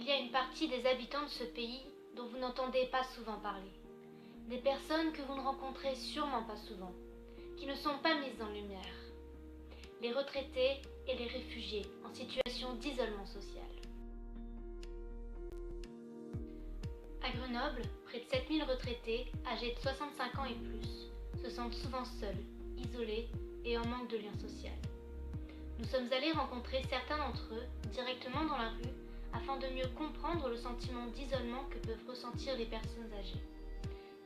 Il y a une partie des habitants de ce pays dont vous n'entendez pas souvent parler. Des personnes que vous ne rencontrez sûrement pas souvent, qui ne sont pas mises en lumière. Les retraités et les réfugiés en situation d'isolement social. À Grenoble, près de 7000 retraités âgés de 65 ans et plus se sentent souvent seuls, isolés et en manque de lien social. Nous sommes allés rencontrer certains d'entre eux directement dans la rue afin de mieux comprendre le sentiment d'isolement que peuvent ressentir les personnes âgées.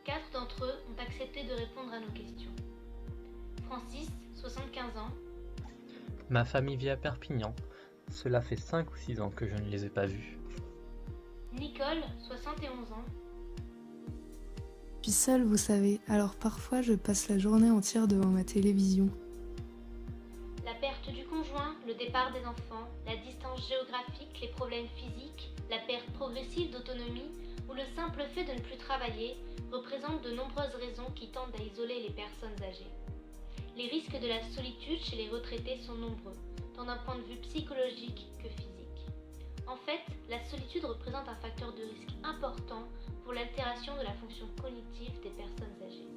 4 d'entre eux ont accepté de répondre à nos questions. Francis, 75 ans. Ma famille vit à Perpignan. Cela fait 5 ou 6 ans que je ne les ai pas vus. Nicole, 71 ans. Je suis seule, vous savez, alors parfois je passe la journée entière devant ma télévision. La perte du conjoint, le départ des enfants, la distance géographique, les problèmes physiques, la perte progressive d'autonomie ou le simple fait de ne plus travailler représentent de nombreuses raisons qui tendent à isoler les personnes âgées. Les risques de la solitude chez les retraités sont nombreux, tant d'un point de vue psychologique que physique. En fait, la solitude représente un facteur de risque important pour l'altération de la fonction cognitive des personnes âgées.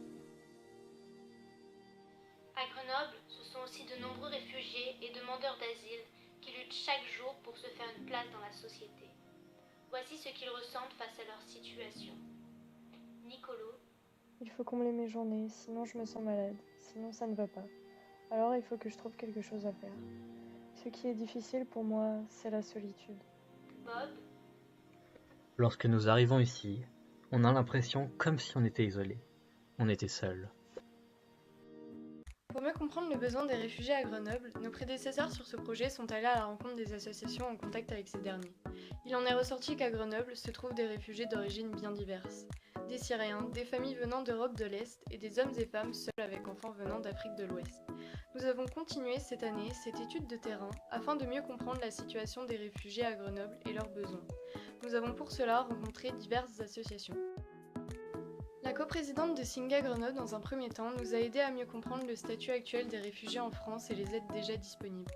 À Grenoble, ce sont aussi de nombreux réfugiés et demandeurs d'asile qui luttent chaque jour pour se faire une place dans la société. Voici ce qu'ils ressentent face à leur situation. Nicolo. Il faut combler mes journées, sinon je me sens malade, sinon ça ne va pas. Alors il faut que je trouve quelque chose à faire. Ce qui est difficile pour moi, c'est la solitude. Bob. Lorsque nous arrivons ici, on a l'impression comme si on était isolé. On était seul. Pour mieux comprendre le besoin des réfugiés à Grenoble, nos prédécesseurs sur ce projet sont allés à la rencontre des associations en contact avec ces derniers. Il en est ressorti qu'à Grenoble se trouvent des réfugiés d'origines bien diverses. Des Syriens, des familles venant d'Europe de l'Est et des hommes et femmes seuls avec enfants venant d'Afrique de l'Ouest. Nous avons continué cette année cette étude de terrain afin de mieux comprendre la situation des réfugiés à Grenoble et leurs besoins. Nous avons pour cela rencontré diverses associations. La coprésidente de Singa Grenoble, dans un premier temps, nous a aidé à mieux comprendre le statut actuel des réfugiés en France et les aides déjà disponibles.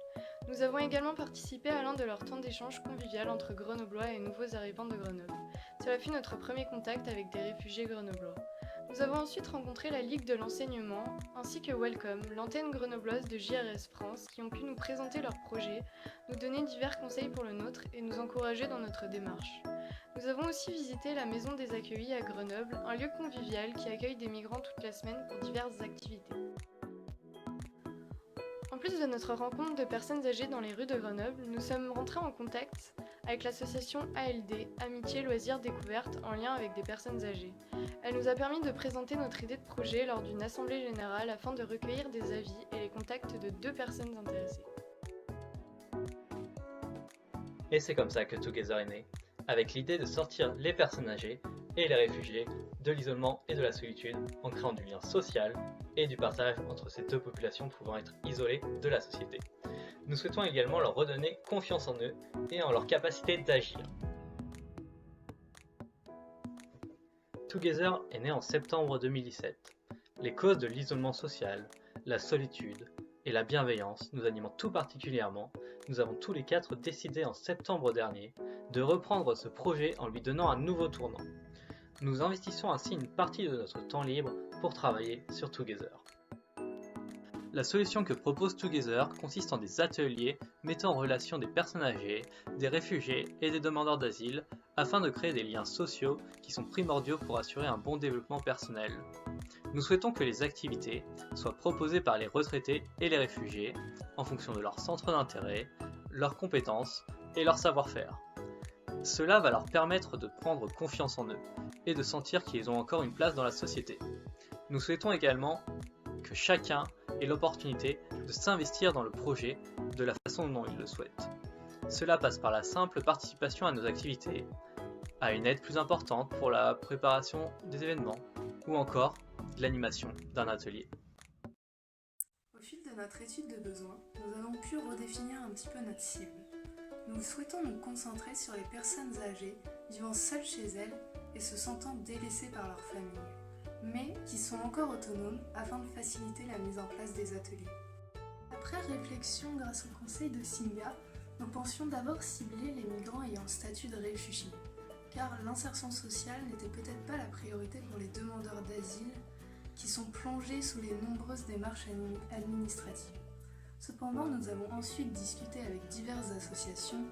Nous avons également participé à l'un de leurs temps d'échange convivial entre Grenoblois et nouveaux arrivants de Grenoble. Cela fut notre premier contact avec des réfugiés grenoblois. Nous avons ensuite rencontré la Ligue de l'enseignement, ainsi que Welcome, l'antenne grenobloise de JRS France, qui ont pu nous présenter leurs projets, nous donner divers conseils pour le nôtre et nous encourager dans notre démarche. Nous avons aussi visité la Maison des Accueillis à Grenoble, un lieu convivial qui accueille des migrants toute la semaine pour diverses activités. En plus de notre rencontre de personnes âgées dans les rues de Grenoble, nous sommes rentrés en contact avec l'association ALD, Amitié Loisirs Découverte, en lien avec des personnes âgées. Elle nous a permis de présenter notre idée de projet lors d'une assemblée générale afin de recueillir des avis et les contacts de 2 personnes intéressées. Et c'est comme ça que Together est né, avec l'idée de sortir les personnes âgées et les réfugiés de l'isolement et de la solitude en créant du lien social et du partage entre ces deux populations pouvant être isolées de la société. Nous souhaitons également leur redonner confiance en eux et en leur capacité d'agir. Together est né en septembre 2017. Les causes de l'isolement social, la solitude et la bienveillance nous animant tout particulièrement, nous avons tous les 4 décidé en septembre dernier de reprendre ce projet en lui donnant un nouveau tournant. Nous investissons ainsi une partie de notre temps libre pour travailler sur Together. La solution que propose Together consiste en des ateliers mettant en relation des personnes âgées, des réfugiés et des demandeurs d'asile afin de créer des liens sociaux qui sont primordiaux pour assurer un bon développement personnel. Nous souhaitons que les activités soient proposées par les retraités et les réfugiés en fonction de leur centre d'intérêt, leurs compétences et leur savoir-faire. Cela va leur permettre de prendre confiance en eux et de sentir qu'ils ont encore une place dans la société. Nous souhaitons également que chacun ait l'opportunité de s'investir dans le projet de la façon dont il le souhaite. Cela passe par la simple participation à nos activités, à une aide plus importante pour la préparation des événements, ou encore de l'animation d'un atelier. Au fil de notre étude de besoins, nous avons pu redéfinir un petit peu notre cible. Nous souhaitons nous concentrer sur les personnes âgées vivant seules chez elles et se sentant délaissées par leur famille, mais qui sont encore autonomes afin de faciliter la mise en place des ateliers. Après réflexion grâce au conseil de Singa, Nous pensions d'abord cibler les migrants ayant le statut de réfugiés, car l'insertion sociale n'était peut-être pas la priorité pour les demandeurs d'asile qui sont plongés sous les nombreuses démarches administratives. Cependant, nous avons ensuite discuté avec diverses associations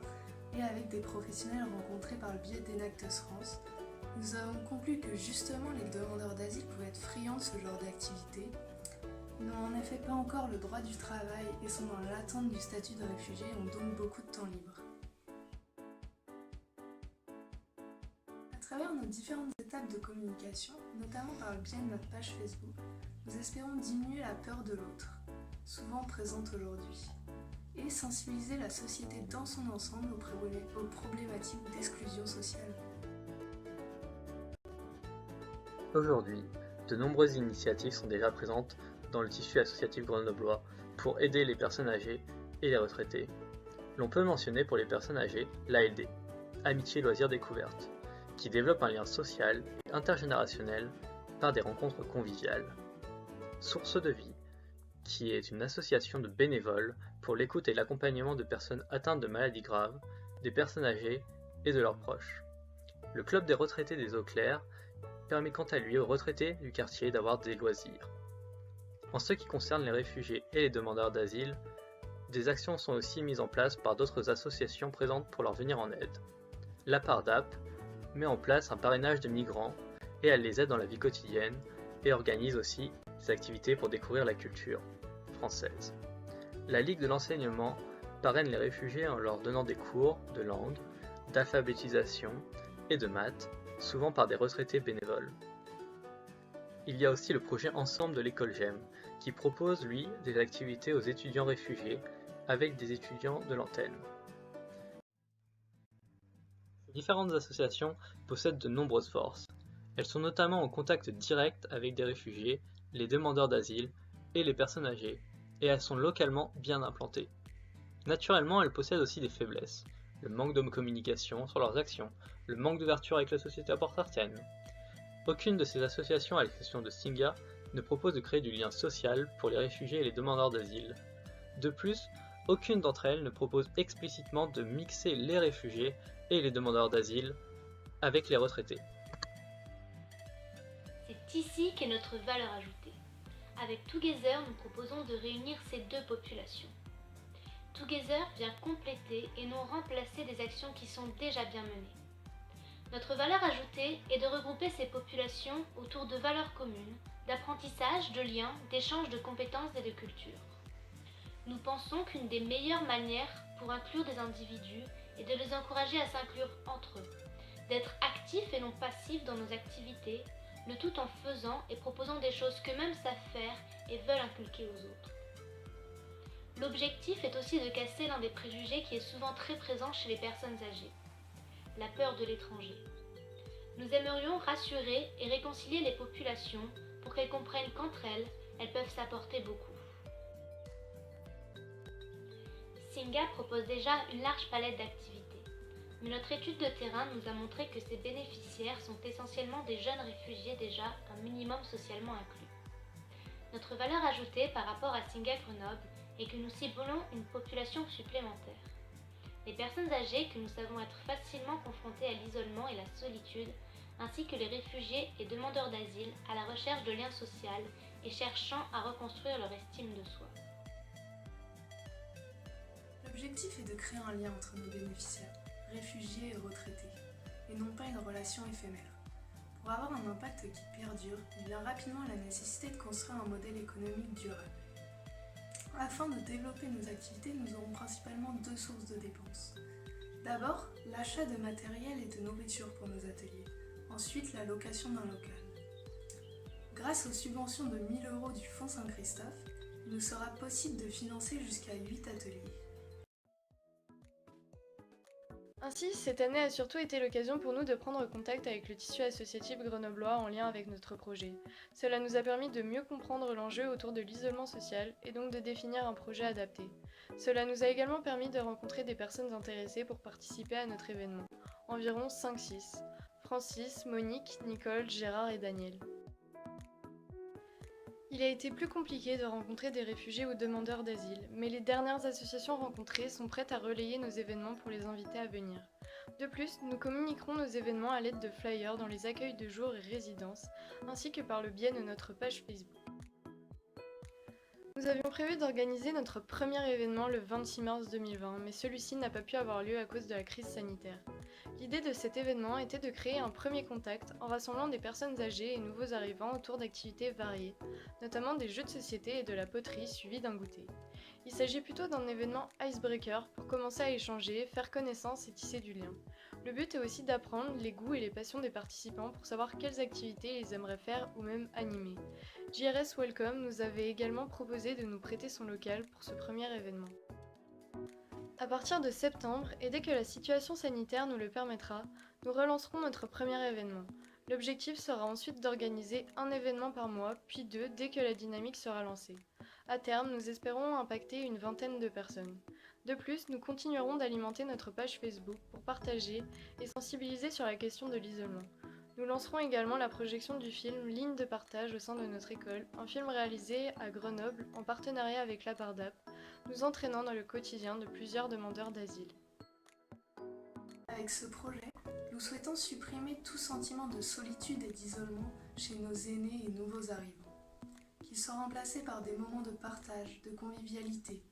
et avec des professionnels rencontrés par le biais d'Enactus France. Nous avons conclu que justement les demandeurs d'asile pouvaient être friands de ce genre d'activité. Ils n'ont en effet pas encore le droit du travail et sont dans l'attente du statut de réfugié et ont donc beaucoup de temps libre. À travers nos différentes étapes de communication, notamment par le biais de notre page Facebook, nous espérons diminuer la peur de l'autre, souvent présente aujourd'hui, et sensibiliser la société dans son ensemble aux problématiques d'exclusion sociale. Aujourd'hui, de nombreuses initiatives sont déjà présentes dans le tissu associatif grenoblois pour aider les personnes âgées et les retraités. L'on peut mentionner pour les personnes âgées l'ALD, Amitié Loisirs Découverte, qui développe un lien social et intergénérationnel par des rencontres conviviales. Source de Vie, qui est une association de bénévoles pour l'écoute et l'accompagnement de personnes atteintes de maladies graves, des personnes âgées et de leurs proches. Le Club des retraités des Eaux Claires permet quant à lui aux retraités du quartier d'avoir des loisirs. En ce qui concerne les réfugiés et les demandeurs d'asile, des actions sont aussi mises en place par d'autres associations présentes pour leur venir en aide. La PARDAP met en place un parrainage de migrants et elle les aide dans la vie quotidienne et organise aussi des activités pour découvrir la culture française. La Ligue de l'enseignement parraine les réfugiés en leur donnant des cours de langue, d'alphabétisation et de maths, souvent par des retraités bénévoles. Il y a aussi le projet Ensemble de l'école GEM, qui propose, lui, des activités aux étudiants réfugiés avec des étudiants de l'antenne. Ces différentes associations possèdent de nombreuses forces. Elles sont notamment en contact direct avec des réfugiés, les demandeurs d'asile et les personnes âgées, et elles sont localement bien implantées. Naturellement, elles possèdent aussi des faiblesses. Le manque de communication sur leurs actions, le manque d'ouverture avec la société apportartienne. Aucune de ces associations, à l'exception de Singa, ne propose de créer du lien social pour les réfugiés et les demandeurs d'asile. De plus, aucune d'entre elles ne propose explicitement de mixer les réfugiés et les demandeurs d'asile avec les retraités. C'est ici qu'est notre valeur ajoutée. Avec Together, nous proposons de réunir ces deux populations. Together vient compléter et non remplacer des actions qui sont déjà bien menées. Notre valeur ajoutée est de regrouper ces populations autour de valeurs communes, d'apprentissage, de liens, d'échange de compétences et de culture. Nous pensons qu'une des meilleures manières pour inclure des individus est de les encourager à s'inclure entre eux, d'être actifs et non passifs dans nos activités, le tout en faisant et proposant des choses qu'eux-mêmes savent faire et veulent inculquer aux autres. L'objectif est aussi de casser l'un des préjugés qui est souvent très présent chez les personnes âgées, la peur de l'étranger. Nous aimerions rassurer et réconcilier les populations pour qu'elles comprennent qu'entre elles, elles peuvent s'apporter beaucoup. Singa propose déjà une large palette d'activités, mais notre étude de terrain nous a montré que ses bénéficiaires sont essentiellement des jeunes réfugiés déjà un minimum socialement inclus. Notre valeur ajoutée par rapport à Singa Grenoble est que nous ciblons une population supplémentaire. Les personnes âgées que nous savons être facilement confrontées à l'isolement et la solitude, ainsi que les réfugiés et demandeurs d'asile à la recherche de liens sociaux et cherchant à reconstruire leur estime de soi. L'objectif est de créer un lien entre nos bénéficiaires, réfugiés et retraités, et non pas une relation éphémère. Pour avoir un impact qui perdure, il vient rapidement la nécessité de construire un modèle économique durable. Afin de développer nos activités, nous aurons principalement deux sources de dépenses. D'abord, l'achat de matériel et de nourriture pour nos ateliers. Ensuite, la location d'un local. Grâce aux subventions de 1 000 € du Fonds Saint-Christophe, il nous sera possible de financer jusqu'à 8 ateliers. Ainsi, cette année a surtout été l'occasion pour nous de prendre contact avec le tissu associatif grenoblois en lien avec notre projet. Cela nous a permis de mieux comprendre l'enjeu autour de l'isolement social et donc de définir un projet adapté. Cela nous a également permis de rencontrer des personnes intéressées pour participer à notre événement, environ 5-6, Francis, Monique, Nicole, Gérard et Daniel. Il a été plus compliqué de rencontrer des réfugiés ou demandeurs d'asile, mais les dernières associations rencontrées sont prêtes à relayer nos événements pour les inviter à venir. De plus, nous communiquerons nos événements à l'aide de flyers dans les accueils de jour et résidences, ainsi que par le biais de notre page Facebook. Nous avions prévu d'organiser notre premier événement le 26 mars 2020, mais celui-ci n'a pas pu avoir lieu à cause de la crise sanitaire. L'idée de cet événement était de créer un premier contact en rassemblant des personnes âgées et nouveaux arrivants autour d'activités variées, notamment des jeux de société et de la poterie suivis d'un goûter. Il s'agit plutôt d'un événement icebreaker pour commencer à échanger, faire connaissance et tisser du lien. Le but est aussi d'apprendre les goûts et les passions des participants pour savoir quelles activités ils aimeraient faire ou même animer. JRS Welcome nous avait également proposé de nous prêter son local pour ce premier événement. À partir de septembre, et dès que la situation sanitaire nous le permettra, nous relancerons notre premier événement. L'objectif sera ensuite d'organiser un événement par mois, puis deux dès que la dynamique sera lancée. À terme, nous espérons impacter une vingtaine de personnes. De plus, nous continuerons d'alimenter notre page Facebook pour partager et sensibiliser sur la question de l'isolement. Nous lancerons également la projection du film Ligne de partage au sein de notre école, un film réalisé à Grenoble en partenariat avec la Pardap, nous entraînant dans le quotidien de plusieurs demandeurs d'asile. Avec ce projet, nous souhaitons supprimer tout sentiment de solitude et d'isolement chez nos aînés et nouveaux arrivants. Qu'ils soient remplacés par des moments de partage, de convivialité,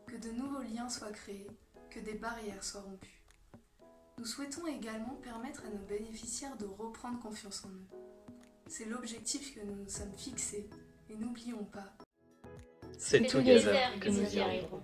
que de nouveaux liens soient créés, que des barrières soient rompues. Nous souhaitons également permettre à nos bénéficiaires de reprendre confiance en eux. C'est l'objectif que nous nous sommes fixés et n'oublions pas, C'est C'est together together que nous y arriverons.